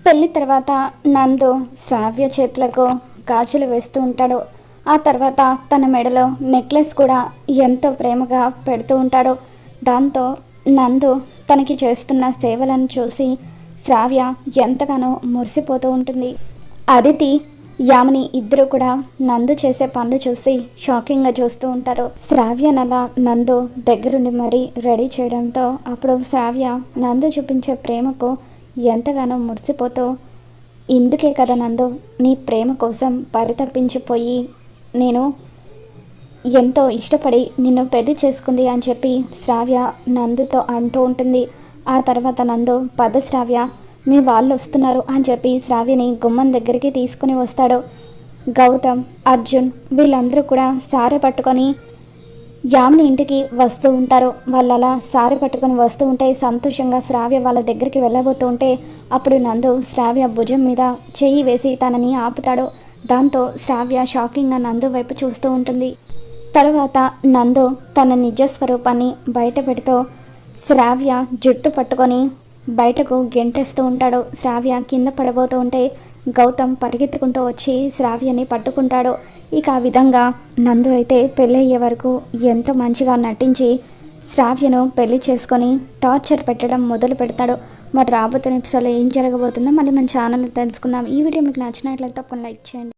పెళ్లి తర్వాత నందు శ్రావ్య చేతులకు గాజులు వేస్తూ ఉంటాడు. ఆ తర్వాత తన మెడలో నెక్లెస్ కూడా ఎంతో ప్రేమగా పెడుతూ ఉంటాడు. దాంతో నందు తనకి చేస్తున్న సేవలను చూసి శ్రావ్య ఎంతగానో మురిసిపోతూ ఉంటుంది. అదితి యామిని ఇద్దరు కూడా నందు చేసే పనులు చూసి షాకింగ్గా చూస్తూ ఉంటారు. శ్రావ్యనలా నందు దగ్గరుండి మరీ రెడీ చేయడంతో అప్పుడు శ్రావ్య నందు చూపించే ప్రేమకు ఎంతగానో మురిసిపోతూ, ఇందుకే కదా నందు నీ ప్రేమ కోసం పరితపించిపోయి నేను ఎంతో ఇష్టపడి నిన్ను పెళ్లి చేసుకుంది అని చెప్పి శ్రావ్య నందుతో అంటూ ఉంటుంది. ఆ తర్వాత నందు పద శ్రావ్య మీ వాళ్ళు వస్తున్నారు అని చెప్పి శ్రావ్యని గుమ్మం దగ్గరికి తీసుకుని వస్తాడు. గౌతమ్, అర్జున్ వీళ్ళందరూ కూడా సారె పట్టుకొని యామిని ఇంటికి వస్తూ ఉంటారు. వాళ్ళు అలా సారె పట్టుకొని వస్తూ ఉంటే సంతోషంగా శ్రావ్య వాళ్ళ దగ్గరికి వెళ్ళబోతూ ఉంటే అప్పుడు నందు శ్రావ్య భుజం మీద చెయ్యి వేసి తనని ఆపుతాడు. దాంతో శ్రావ్య షాకింగ్గా నందు వైపు చూస్తూ ఉంటుంది. తర్వాత నందు తన నిజ స్వరూపాన్ని బయట పెడుతూ శ్రావ్య జుట్టు పట్టుకొని బయటకు గెంటేస్తూ ఉంటాడు. శ్రావ్య కింద పడబోతూ ఉంటే గౌతమ్ పరిగెత్తుకుంటూ వచ్చి శ్రావ్యని పట్టుకుంటాడు. ఇక ఆ విధంగా నందు అయితే పెళ్ళయ్యే వరకు ఎంతో మంచిగా నటించి శ్రావ్యను పెళ్లి చేసుకొని టార్చర్ పెట్టడం మొదలు పెడతాడు. మరి రాబోతున్న ఎపిసోడ్లో ఏం జరగబోతుందో మళ్ళీ మన ఛానల్ తెలుసుకుందాం. ఈ వీడియో మీకు నచ్చినట్లయితే తప్పకుండా లైక్ చేయండి.